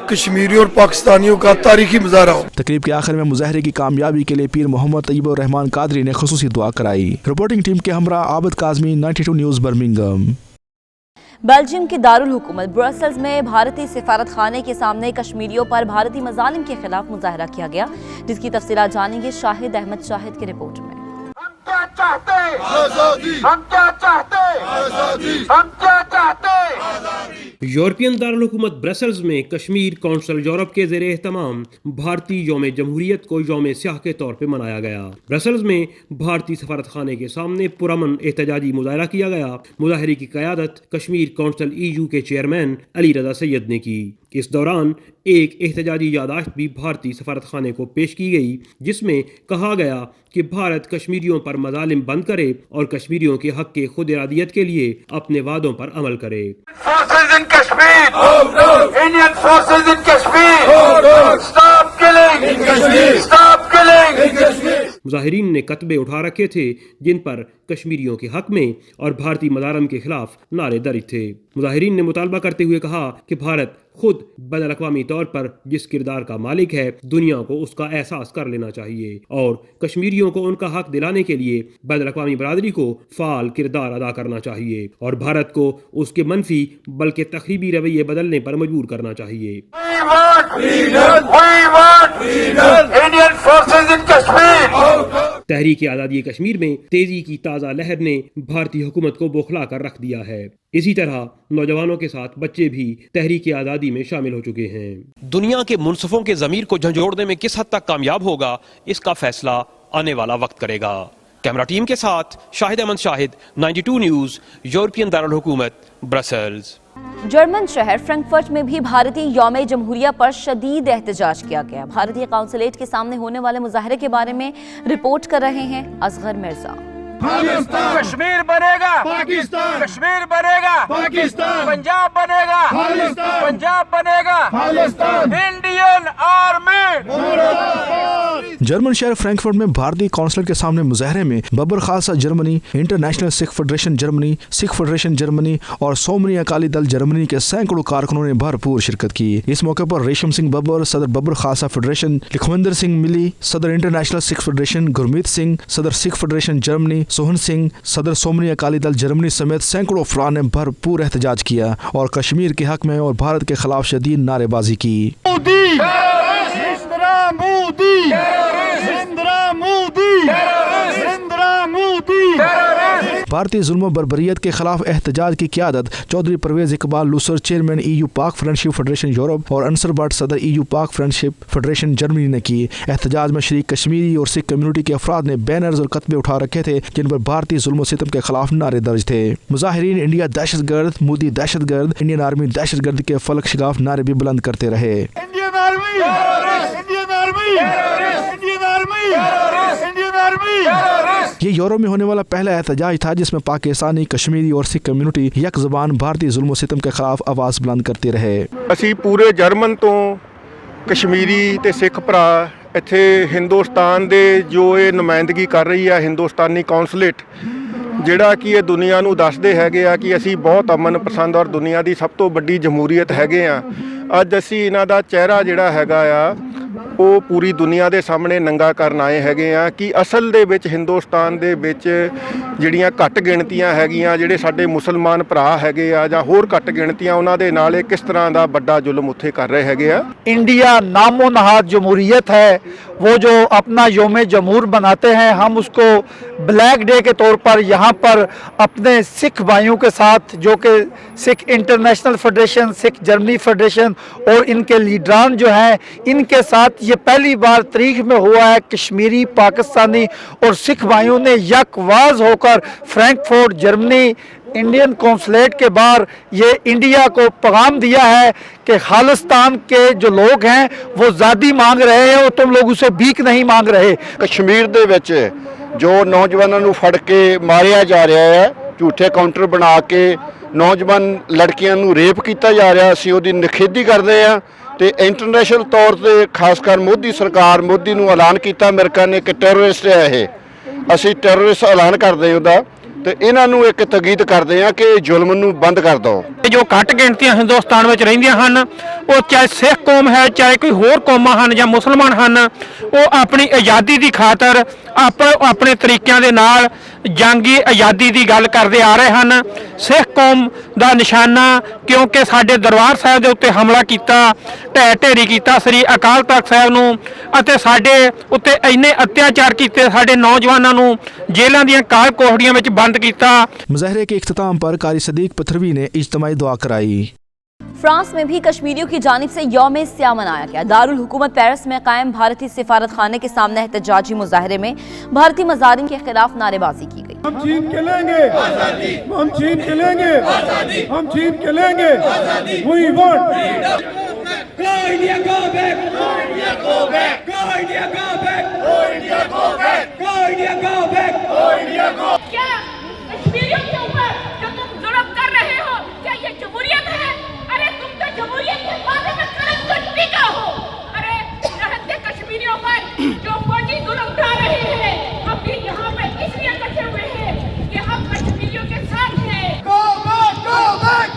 कश्मीरियों और पाकिस्तानियों का तारीखी मुजाहरा हो। तकरीब के आखिर में मुजाहरे की कामयाबी के लिए पीर मोहम्मद तैयब रहमान कादरी ने खुसूसी दुआ कराई। रिपोर्टिंग टीम के हमरा Abid Kazmi, 92 news, Birmingham. Belgium की दारुल हुकूमत ब्रसेल्स में भारतीय सिफारत खाने के सामने कश्मीरियों पर भारतीय मजालिम के खिलाफ मुजाहरा किया गया, जिसकी तफसीलात जानेंगे शाहिद अहमद शाहिद की रिपोर्ट में। यूरोपियन दारुल हुकूमत ब्रसेल्स में कश्मीर कौंसिल यूरोप के ज़ेरे एहतमाम भारतीय यौम जमहूरियत को यौम स्याह के तौर पर मनाया गया। ब्रसेल्स में भारतीय सफारत खाने के सामने पुरअमन एहतजाजी मुजाहरा किया गया। मुजाहरे की क़यादत कश्मीर कौंसिल EU के चेयरमैन अली रजा सैयद ने की। इस दौरान एक एहतजाजी यादाश्त भी भारतीय सफारत खाने को पेश की गई, जिसमें कहा गया कि भारत कश्मीरियों पर मजालिम बंद करे और कश्मीरियों के हक के खुद इरादियत के लिए अपने वादों पर अमल करे। मुजाहिरीन ने कतबे उठा रखे थे जिन पर कश्मीरियों के हक में और भारतीय मजालिम के खिलाफ नारे दर्ज थे। मुजाहिरीन ने मुतालबा करते हुए कहा कि भारत खुद बैनुल-अक़वामी तौर पर जिस किरदार का मालिक है, दुनिया को उसका एहसास कर लेना चाहिए और कश्मीरियों को उनका हक दिलाने के लिए बैनुल-अक़वामी बरादरी को फाल किरदार अदा करना चाहिए और भारत को उसके मनफी बल्कि तखरीबी रवैये बदलने पर मजबूर करना चाहिए। तहरीक आज़ादी कश्मीर में तेजी की ताज़ा लहर ने भारतीय हुकूमत को बौखला कर रख दिया है। इसी तरह नौजवानों के साथ बच्चे भी तहरीक आज़ादी में शामिल हो चुके हैं। दुनिया के मुनसिफों के ज़मीर को झंझोड़ने में किस हद तक कामयाब होगा, इसका फैसला आने वाला वक्त करेगा। कैमरा टीम के साथ शाहिद अहमद शाहिद, 92 न्यूज़, यूरोपियन दारुल हुकूमत, ब्रसेल्स। जर्मन शहर फ्रैंकफर्ट में भी भारतीय यौम जमहूरिया पर शदीद एहतजाज किया गया। भारतीय काउंसलेट के सामने होने वाले मुजाहरे के बारे में रिपोर्ट कर रहे हैं असगर मिर्जा। कश्मीर बनेगा पाकिस्तान, कश्मीर बनेगा पाकिस्तान, पंजाब बनेगा खालिस्तान, पंजाब बनेगा खालिस्तान, इंडियन आर्मी। जर्मन शहर फ्रैंकफर्ट में भारतीय काउंसलेट के सामने मुजाहरे में Babbar Khalsa Germany, international Sikh federation Germany, Sikh federation Germany और सोमनी अकाली दल जर्मनी के सैकड़ों कारकुनों ने भरपूर शिरकत की। इस मौके पर रेशम सिंह बब्बर, सदर बब्बर खालसा फेडरेशन, लखविंदर सिंह मिली, सदर इंटरनेशनल सिख फेडरेशन, गुरमीत सिंह, सदर सिख फेडरेशन जर्मनी, सोहन सिंह, सदर सोमनी अकाली दल जर्मनी समेत सैकड़ों अफराद ने भरपूर एहतजाज किया और कश्मीर के हक में और भारत के खिलाफ शदीद नारेबाजी की। भारतीय जुल्म बर्बरियत के खिलाफ एहतजाज की क़यादत Chaudhry Pervez Iqbal Lusar, chairman EU Pak friendship federation Europe और अंसर भट्ट, सदर EU Pak friendship federation Germany ने की। एहतजाज में शरीक कश्मीरी और सिख कम्युनिटी के अफराद ने बैनर्स और कतबे उठा रखे थे जिन पर भारतीय जुल्म सितम के खिलाफ नारे दर्ज थे। मुजाहिरीन इंडिया दहशतगर्द, मोदी दहशतगर्द, इंडियन आर्मी दहशतगर्द के फलक शिगाफ नारे भी बुलंद करते रहे। Indian army, Indian army, Indian army, Indian army. ये यूरोप में होने वाला पहला एहतजाज था जिसमें पाकिस्तानी, कश्मीरी और सिख कम्युनिटी यक ज़बान भारतीय जुल्म सितम के खिलाफ आवाज़ बुलंद करते रहे। ਅਸੀਂ ਪੂਰੇ ਜਰਮਨ ਤੋਂ ਕਸ਼ਮੀਰੀ ਤੇ ਸਿੱਖ ਭਰਾ ਇੱਥੇ ਹਿੰਦੁਸਤਾਨ ਦੇ ਜੋ ਇਹ ਨੁਮਾਇੰਦਗੀ ਕਰ ਰਹੀ ਹੈ ਹਿੰਦੁਸਤਾਨੀ ਕਾਉਂਸਲੇਟ, ਜਿਹੜਾ ਕਿ ਇਹ ਦੁਨੀਆ ਨੂੰ ਦੱਸਦੇ ਹੈਗੇ ਆ ਕਿ ਅਸੀਂ ਬਹੁਤ ਅਮਨ ਪਸੰਦ ਔਰ ਦੁਨੀਆ ਦੀ ਸਭ ਤੋਂ ਵੱਡੀ ਜਮਹੂਰੀਅਤ ਹੈਗੇ ਆ। ਅੱਜ ਅਸੀਂ ਇਹਨਾਂ ਦਾ ਚਿਹਰਾ ਜਿਹੜਾ ਹੈਗਾ ਆ ਉਹ ਪੂਰੀ ਦੁਨੀਆ ਦੇ ਸਾਹਮਣੇ ਨੰਗਾ ਕਰਨ ਆਏ ਹੈਗੇ ਆ ਕਿ ਅਸਲ ਦੇ ਵਿੱਚ ਹਿੰਦੁਸਤਾਨ ਦੇ ਵਿੱਚ ਜਿਹੜੀਆਂ ਘੱਟ ਗਿਣਤੀਆਂ ਹੈਗੀਆਂ, ਜਿਹੜੇ ਸਾਡੇ ਮੁਸਲਮਾਨ ਭਰਾ ਹੈਗੇ ਆ ਜਾਂ ਹੋਰ ਘੱਟ ਗਿਣਤੀਆਂ, ਉਹਨਾਂ ਦੇ ਨਾਲ ਇਹ ਕਿਸ ਤਰ੍ਹਾਂ ਦਾ ਵੱਡਾ ਜ਼ੁਲਮ ਉੱਥੇ ਕਰ ਰਹੇ ਹੈਗੇ ਆ। इंडिया नामो नहाद जमहूरियत है, वो जो अपना योम जमहूर बनाते हैं, हम उसको ब्लैक डे के तौर पर यहाँ पर अपने सिख भाइयों के साथ, जो कि Sikh international federation, Sikh Germany federation और इनके लीडरान जो हैं, इनके साथ ये पहली बार तारीख में हुआ है। कश्मीरी, पाकिस्तानी और सिख भाइयों ने यकवाज होकर फ्रैंकफर्ट जर्मनी इंडियन कौंसलेट के बाहर ये इंडिया को पैगाम दिया है कि खालिस्तान के जो लोग हैं वो ज़ादी मांग रहे हैं और तुम लोग उसे भीख नहीं मांग रहे। कश्मीर ਦੇ ਵਿੱਚ ਜੋ ਨੌਜਵਾਨਾਂ ਨੂੰ ਫੜ ਕੇ ਮਾਰਿਆ ਜਾ ਰਿਹਾ ਹੈ, ਝੂਠੇ ਕਾਊਂਟਰ ਬਣਾ ਕੇ ਨੌਜਵਾਨ ਲੜਕੀਆਂ ਨੂੰ ਰੇਪ ਕੀਤਾ ਜਾ ਰਿਹਾ, ਅਸੀਂ ਉਹਦੀ ਨਿਖੇਧੀ ਕਰਦੇ ਹਾਂ ਤੇ ਇੰਟਰਨੈਸ਼ਨਲ ਤੌਰ ਤੇ ਖਾਸ ਕਰ ਮੋਦੀ ਸਰਕਾਰ, ਮੋਦੀ ਨੂੰ ਐਲਾਨ ਕੀਤਾ ਅਮਰੀਕਾ ਨੇ ਕਿ ਟੈਰਰਿਸਟ ਹੈ ਇਹ। ਅਸੀਂ ਟੈਰਰਿਸਟ ਐਲਾਨ ਕਰਦੇ ਹਾਂ ਉਹਦਾ ਤੇ ਇਹਨਾਂ ਨੂੰ ਇੱਕ ਤਕੀਦ ਕਰਦੇ ਆ ਕਿ ਜ਼ੁਲਮ ਨੂੰ ਬੰਦ ਕਰ ਦਿਓ। ਜੋ ਘੱਟ ਗਿਣਤੀਆਂ ਹਿੰਦੁਸਤਾਨ ਵਿੱਚ ਰਹਿੰਦੀਆਂ ਹਨ, ਉਹ ਚਾਹੇ ਸਿੱਖ ਕੌਮ ਹੈ, ਚਾਹੇ ਕੋਈ ਹੋਰ ਕੌਮਾਂ ਹਨ ਜਾਂ ਮੁਸਲਮਾਨ ਹਨ, ਉਹ ਆਪਣੀ ਆਜ਼ਾਦੀ ਦੀ ਖਾਤਰ ਆਪਣੇ ਤਰੀਕਿਆਂ ਦੇ ਨਾਲ ਜੰਗੀ ਆਜ਼ਾਦੀ ਦੀ ਗੱਲ ਕਰਦੇ ਆ ਰਹੇ ਹਨ। ਸਿੱਖ ਕੌਮ ਦਾ ਨਿਸ਼ਾਨਾ, ਕਿਉਂਕਿ ਸਾਡੇ ਦਰਬਾਰ ਸਾਹਿਬ ਦੇ ਉੱਤੇ ਹਮਲਾ ਕੀਤਾ, ਢਹਿ ਢੇਰੀ ਕੀਤਾ ਸ੍ਰੀ ਅਕਾਲ ਤਖਤ ਸਾਹਿਬ ਨੂੰ, ਅਤੇ ਸਾਡੇ ਉੱਤੇ ਇੰਨੇ ਅਤਿਆਚਾਰ ਕੀਤੇ, ਸਾਡੇ नौजवानों ਨੂੰ जेलों ਦੀਆਂ काल कोठड़ियों में बंद किया। मुजाहरे के इख्तिताम पर कारी सदीक पथरवी ने इज्तिमाई दुआ कराई। फ्रांस में भी कश्मीरियों की जानिब से यौम स्याह मनाया गया। दारुल हुकूमत पेरिस में कायम भारतीय सिफारत खाने के सामने एहतजाजी मुजाहरे में भारतीय मज़ारिम के खिलाफ नारेबाजी की गई। हम छीन के लेंगे आजादी, हम छीन के लेंगे आजादी, हम छीन के लेंगे आजादी। We want freedom. Go India, go back. Go India, go back. Go India, go back. Go India, go back. Go India, go back. Go India, go. क्या कश्मीरियों के ऊपर जो तुम जुल्म कर रहे हो, क्या ये जमहूरियत है? अरे तुम तो जमहूरियत के बारे में कलम कट्टी का हो। अरे रहते कश्मीरियों पर जो फौजी जुल्म उठा रहे हैं, हम भी यहाँ पे इसलिए कटे हुए हैं कि हम कश्मीरियों के साथ हैं। Go back, go back.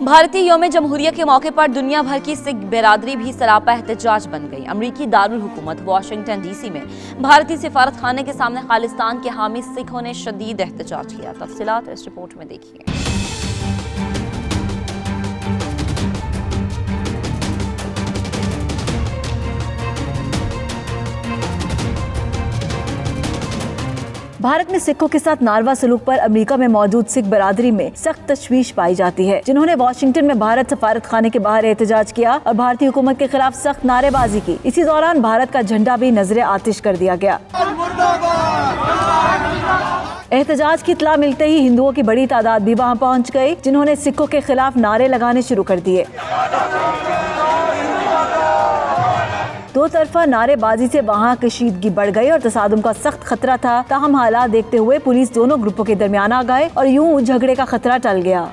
भारतीय यौम जमहूरिया के मौके पर दुनिया भर की सिख बिरादरी भी सरापा एहतजाज बन गई। अमरीकी दारुल हुकूमत वाशिंगटन डीसी में भारतीय सिफारत खाने के सामने खालिस्तान के हामी सिखों ने शदीद एहतजाज किया। तफसीलात इस रिपोर्ट में देखिए। भारत में सिखों के साथ नारवा सलूक पर अमेरिका में मौजूद सिख बरादरी में सख्त तशवीश पाई जाती है, जिन्होंने वाशिंगटन में भारत सफारत खाने के बाहर एहतजाज किया और भारतीय हुकूमत के खिलाफ सख्त नारेबाजी की। इसी दौरान भारत का झंडा भी नजरे आतिश कर दिया गया। एहतजाज की इत्तला मिलते ही हिंदुओं की बड़ी तादाद भी वहां पहुंच गई, जिन्होंने सिखों के खिलाफ नारे लगाने शुरू कर दिए। दो तरफा नारेबाजी से वहां कशीदगी बढ़ गई और तसादुम का सख्त खतरा था। ताहम हालात देखते हुए पुलिस दोनों ग्रुपों के दरमियान आ गए और यूं झगड़े का खतरा टल गया।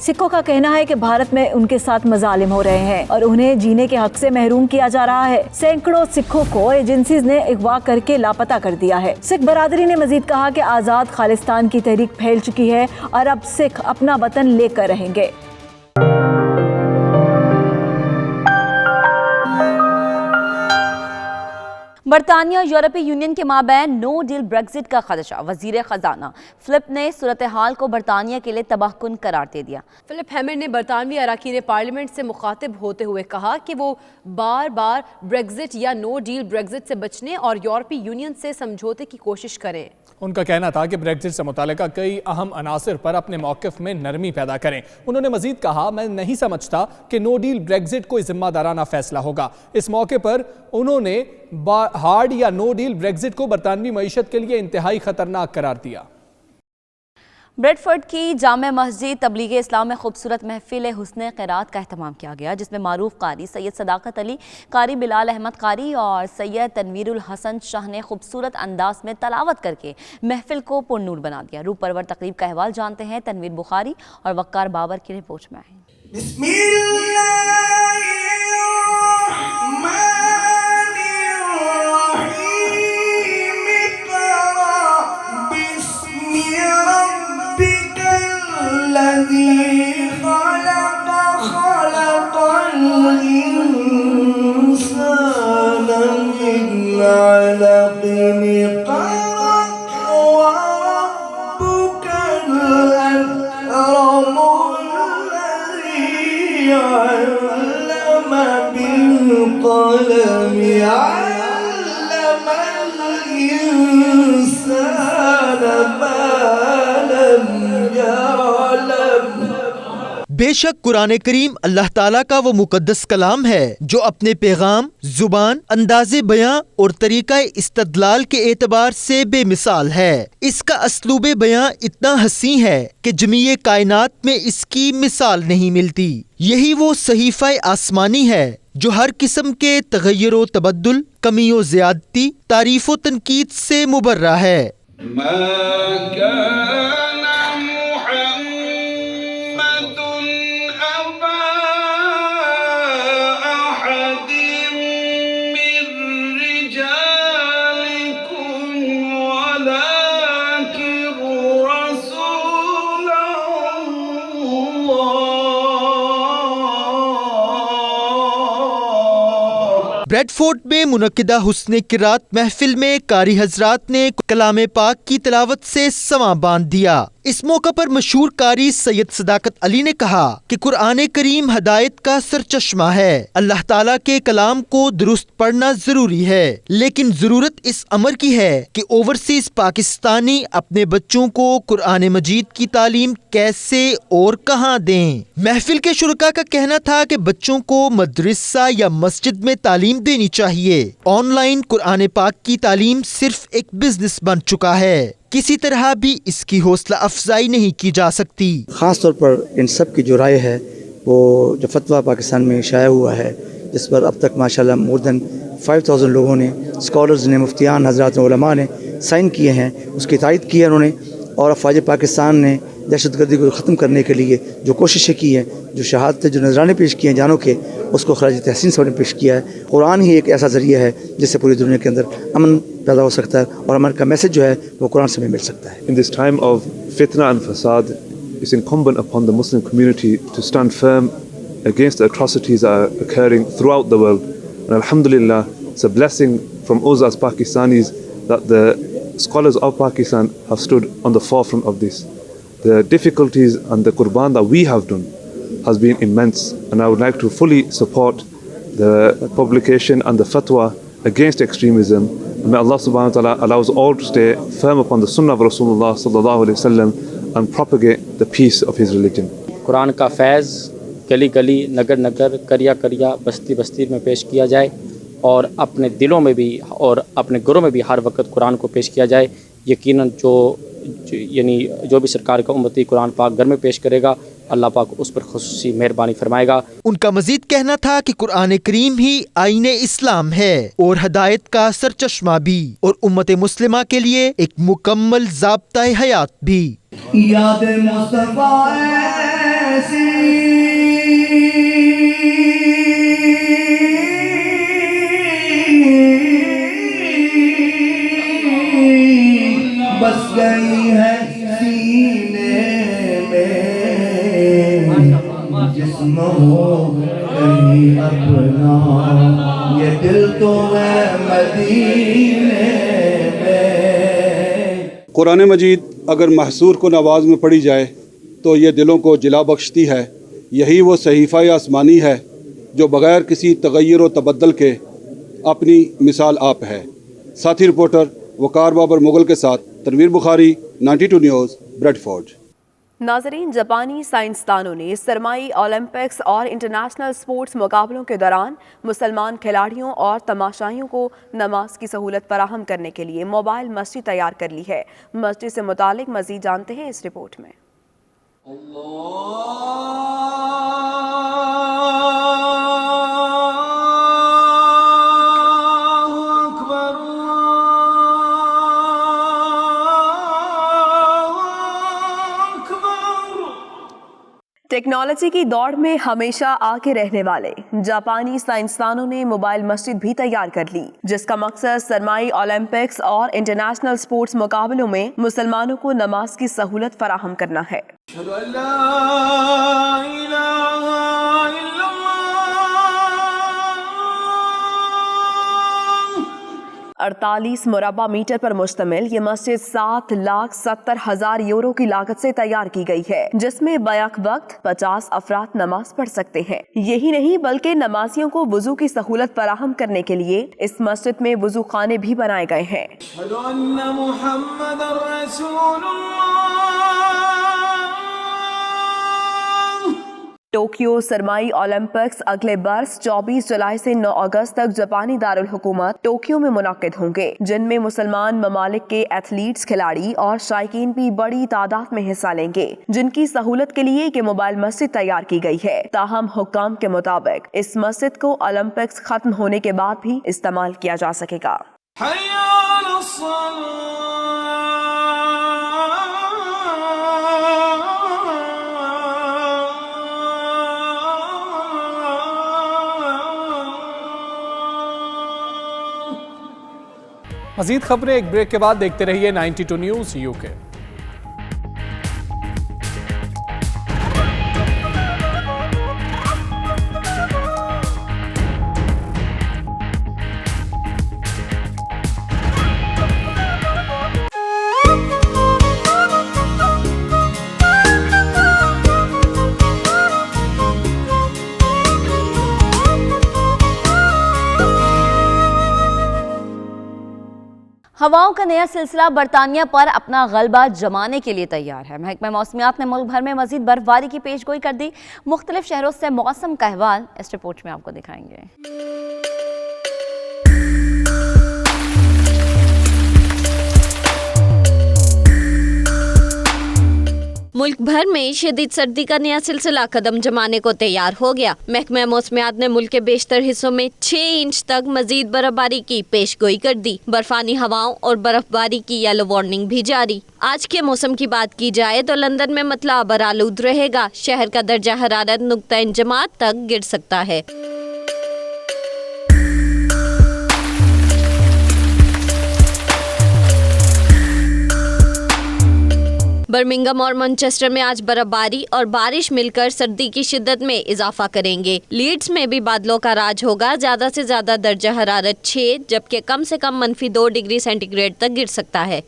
सिखों का कहना है कि भारत में उनके साथ मजालिम हो रहे हैं और उन्हें जीने के हक से महरूम किया जा रहा है। सैकड़ों सिखों को एजेंसीज ने अगवा करके लापता कर दिया है। सिख बरादरी ने मजीद कहा कि आज़ाद खालिस्तान की तहरीक फैल चुकी है और अब सिख अपना वतन लेकर रहेंगे। बरतानिया और यूरोपीय यूनियन के माबैन नो डील ब्रेक्जिट का खदशा। वजीर खजाना फिलिप ने सूरत हाल को बरतानिया के लिए तबाहकुन करार दे दिया। फिलिप हैमंड ने बरतानवी अरकान पार्लियामेंट से मुखातिब होते हुए कहा कि वो बार बार ब्रेक्जिट या नो डील ब्रेक्जिट से बचने और यूरोपीय यूनियन से समझौते की कोशिश करें। उनका कहना था कि ब्रेक्जिट से मुतालिका कई अहम अनासिर पर अपने मौक़िफ़ में नरमी पैदा करें। उन्होंने मजीद कहा, मैं नहीं समझता कि नो डील ब्रेक्जिट कोई जिम्मेदाराना फैसला होगा। इस मौके पर उन्होंने हार्ड या नो डील ब्रेक्जिट को बरतानवी मईशत के लिए इंतहाई खतरनाक करार दिया। ब्रेडफोर्ड की जामे मस्जिद तबलीग इस्लाम में खूबसूरत महफिल हुस्न क़िरात का एहतमाम किया गया, जिसमें मारूफ कारी सैयद सदाकत अली, कारी बिलाल अहमद कारी और सैयद तनवीरुल हसन शाह ने खूबसूरत अंदाज में तलावत करके महफिल को पुरनूर बना दिया। रूह परवर तकरीब का अहवाल जानते हैं तनवीर बुखारी और वक्कार बाबर की रिपोर्ट में। बेशक कुरान करीम अल्लाह ताला का वो मुकद्दस कलाम है जो अपने पैगाम, जुबान, अंदाज़े बयां और तरीका इस्तदलाल के एतबार से बेमिसाल है। इसका अस्लूबे बयां इतना हसी है कि जमीए कायनात में इसकी मिसाल नहीं मिलती। यही वो सहीफ़ा आसमानी है जो हर किस्म के तगय्युर व तबद्दुल, कमी व ज़्यादती, तारीफ़ व तनकीद से मुबर्रा है। ब्रेडफोर्ड में मुनक्किदा हुस्न क़िरात महफिल में कारी हजरात ने कलाम पाक की तिलावत से समा बांध दिया। इस मौका पर मशहूर कारी सैयद सदाकत अली ने कहा कि कुरान करीम हदायत का सरचश्मा है। अल्लाह ताला के कलाम को दुरुस्त पढ़ना जरूरी है, लेकिन जरूरत इस अमर की है कि ओवरसीज पाकिस्तानी अपने बच्चों को कुरान मजीद की तालीम कैसे और कहां दें। महफिल के शुरका का कहना था कि बच्चों को मदरसा या मस्जिद में तालीम देनी चाहिए। ऑनलाइन कुरान पाक की तालीम सिर्फ एक बिजनेस बन चुका है, किसी तरह भी इसकी हौसला अफजाई नहीं की जा सकती। ख़ास तौर पर इन सब की जो राय है वो जो फतवा पाकिस्तान में शाया हुआ है, जिस पर अब तक माशाल्लाह मोर देन 5000 लोगों ने, स्कॉलर्स ने, मुफ्तियान हजरात उलमा ने साइन किए हैं, उसकी तायद की है उन्होंने। और अफवाज पाकिस्तान ने दहशतगर्दी को ख़त्म करने के लिए जो कोशिशें की हैं, जो शहादतें, जो नजराने पेश किए हैं जानों के, उसको खराज तहसीन सबने पेश किया है। कुरान ही एक ऐसा ज़रिया है जिससे पूरी दुनिया के अंदर अमन पैदा हो सकता है और अमन का मैसेज जो है वो कुरान से हमें मिल सकता है। In this time of fitna and fasad, it's incumbent upon the Muslim community to stand firm against the atrocities that are occurring throughout the world. And alhamdulillah, it's a blessing from us as Pakistanis that the scholars of Pakistan have stood on the forefront of this. The difficulties and the qurban that we have done has been immense, and I would like to fully support the publication and the fatwa against extremism. And may Allah subhanahu wa ta'ala allows all to stay firm upon the sunnah of Rasulullah sallallahu alaihi wasallam and propagate the peace of his religion. Quran का फैज़ गली गली, नगर नगर, करिया करिया, बस्ती बस्ती में पेश किया जाए और अपने दिलों में भी और अपने घरों में भी हर वक्त कुरान को पेश किया जाए। यकीनन जो भी सरकार का उम्मती कुरान पाक घर में पेश करेगा, अल्लाह पाक उस पर खुसूसी मेहरबानी फरमाएगा। उनका मजीद कहना था कि कुरान करीम ही आईने इस्लाम है और हदायत का सरचश्मा भी, और उम्मत मुस्लिमा के लिए एक मुकम्मल ज़ाब्ता हयात भी। याद मुस्तफा ऐसी बस गई है सीने में, जिस्म हो कहीं अपना, ये दिल तो है मदीने में। कुरान मजीद अगर महसूर को नवाज में पढ़ी जाए तो ये दिलों को जिला बख्शती है। यही वो सहीफ़ा आसमानी है जो बग़ैर किसी तग़य्युर व तबद्दल के अपनी मिसाल आप है। साथी रिपोर्टर वकार बाबर मुगल के साथ तनवीर बुखारी, 92 न्यूज़, ब्रेडफोर्ड। नाजरीन, जापानी साइंसदानों ने सरमाई ओलंपिक्स और इंटरनेशनल स्पोर्ट्स मुकाबलों के दौरान मुसलमान खिलाड़ियों और तमाशाइयों को नमाज की सहूलत फराहम करने के लिए मोबाइल मस्जिद तैयार कर ली है। मस्जिद से मुतालिक मजीद जानते हैं इस रिपोर्ट में। टेक्नोलॉजी की दौड़ में हमेशा आगे रहने वाले जापानी साइंसदानों ने मोबाइल मस्जिद भी तैयार कर ली, जिसका मकसद सरमाई ओलंपिक्स और इंटरनेशनल स्पोर्ट्स मुकाबलों में मुसलमानों को नमाज की सहूलत फराहम करना है। 48 मुरबा मीटर पर मुश्तमिल ये मस्जिद 7,70,000 यूरो की लागत से तैयार की गई है, जिसमें बैक वक्त 50 अफराद नमाज पढ़ सकते हैं। यही नहीं बल्कि नमाजियों को वुजू की सहूलत फराहम करने के लिए इस मस्जिद में वुजू खाने भी बनाए गए हैं। टोक्यो सरमाई ओलंपिक्स अगले बरस 24 जुलाई से 9 अगस्त तक जापानी दारुल हुकूमत टोक्यो में मुनक्किद होंगे, जिनमें मुसलमान ममालिक के एथलीट्स, खिलाड़ी और शायकीन भी बड़ी तादाद में हिस्सा लेंगे, जिनकी सहूलत के लिए ये मोबाइल मस्जिद तैयार की गई है। ताहम हुक्काम के मुताबिक इस मस्जिद को ओलंपिक्स खत्म होने के बाद भी इस्तेमाल किया जा सकेगा। मजीद खबरें एक ब्रेक के बाद देखते रहिए 92 न्यूज़ यूके। हवाओं का नया सिलसिला बरतानिया पर अपना गलबा जमाने के लिए तैयार है। महकमा मौसमियात ने मुल्क भर में मजीद बर्फबारी की पेशगोई कर दी। मुख्तलिफ शहरों से मौसम का अहवाल इस रिपोर्ट में आपको दिखाएंगे। मुल्क भर में शदीद सर्दी का नया सिलसिला कदम जमाने को तैयार हो गया। महकमा मौसमियात ने मुल्क के बेशतर हिस्सों में 6 इंच तक मजीद बर्फबारी की पेशगोई कर दी। बर्फानी हवाओं और बर्फबारी की येलो वार्निंग भी जारी। आज के मौसम की बात की जाए तो लंदन में मतला बरालूद रहेगा। शहर का दर्जा हरारत नुक्ता इंजमात तक गिर सकता है। बर्मिंघम और मैनचेस्टर में आज बर्फबारी और बारिश मिलकर सर्दी की शिद्दत में इजाफा करेंगे। लीड्स में भी बादलों का राज होगा। ज्यादा से ज्यादा दर्जा हरारत 6 जबकि कम से कम -2 डिग्री सेंटीग्रेड तक गिर सकता है।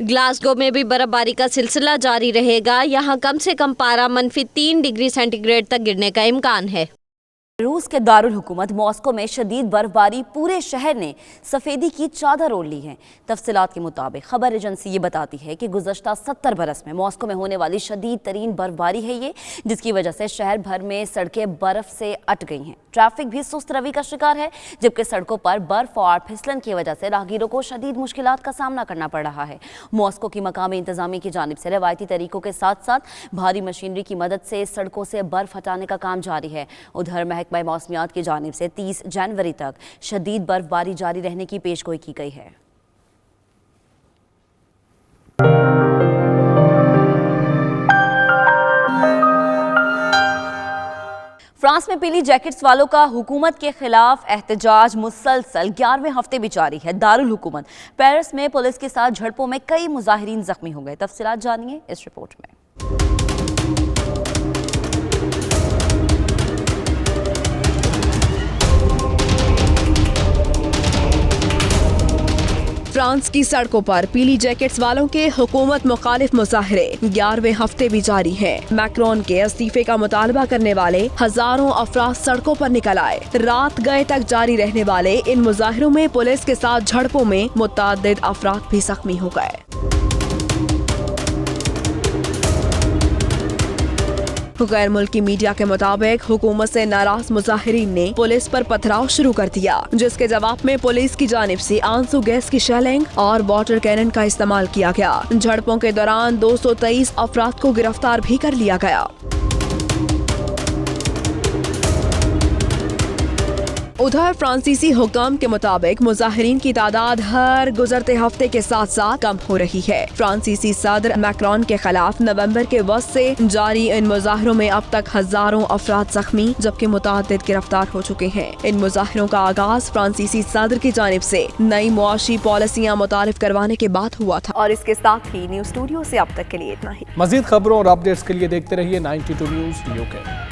ग्लासगो में भी बर्फबारी का सिलसिला जारी रहेगा। यहाँ कम से कम पारा -3 डिग्री सेंटीग्रेड तक गिरने का इम्कान है। रूस के दारुल हुकूमत मॉस्को में शदीद बर्फबारी, पूरे शहर ने सफ़ेदी की चादर ओढ़ ली है। तफसीलात के मुताबिक खबर एजेंसी ये बताती है कि गुज़श्ता 70 बरस में मॉस्को में होने वाली शदीद तरीन बर्फबारी है ये, जिसकी वजह से शहर भर में सड़कें बर्फ से अट गई हैं। ट्रैफिक भी सुस्त रवि का शिकार है, जबकि सड़कों पर बर्फ और फिसलन की वजह से राहगीरों को शदीद मुश्किलात का सामना करना पड़ रहा है। मॉस्को की मकामी इंतजामिया की जानिब से रवायती तरीकों के साथ साथ भारी मशीनरी की मदद से सड़कों से बर्फ हटाने का काम जारी है। उधर महकमा मौसमियात की जानिब से 30 जनवरी तक शदीद बर्फबारी जारी रहने की पेशगोई की गई है। फ्रांस में पीली जैकेट्स वालों का हुकूमत के खिलाफ एहतजाज मुसलसल 11वें हफ्ते भी जारी है। दारुल हुकूमत पेरिस में पुलिस के साथ झड़पों में कई मुजाहिरीन जख्मी हो गए। तफसीलात जानिए इस रिपोर्ट में। फ्रांस की सड़कों पर पीली जैकेट्स वालों के हुकूमत मुखालिफ मुजाहरे 11वें हफ्ते भी जारी हैं। मैक्रोन के इस्तीफे का मुतालबा करने वाले हजारों अफराद सड़कों पर निकल आए। रात गए तक जारी रहने वाले इन मुजाहरों में पुलिस के साथ झड़पों में मुतअद्दिद अफराद भी जख्मी हो गए। गैर मुल्की मीडिया के मुताबिक हुकूमत से नाराज मुजाहिरीन ने पुलिस पर पथराव शुरू कर दिया, जिसके जवाब में पुलिस की जानिब से आंसू गैस की शेलिंग और वाटर कैनन का इस्तेमाल किया गया। झड़पों के दौरान 223 अफराद को गिरफ्तार भी कर लिया गया। उधर फ्रांसीसी हुक्म के मुताबिक मुजाहिरीन की तादाद हर गुजरते हफ्ते के साथ साथ कम हो रही है। फ्रांसीसी सदर मैक्रोन के खिलाफ नवंबर के वस्त से जारी इन मुजाहरों में अब तक हजारों अफराद जख्मी जबकि मुतअद्दिद गिरफ्तार हो चुके हैं। इन मुजाहरों का आगाज फ्रांसीसी सदर की जानिब से नई मुआशी पॉलिसियाँ मुतारिफ करवाने के बाद हुआ था। और इसके साथ ही न्यूज स्टूडियो से अब तक के लिए इतना ही। मजीद खबरों और अपडेट्स के लिए देखते रहिए 92 न्यूज़ UK।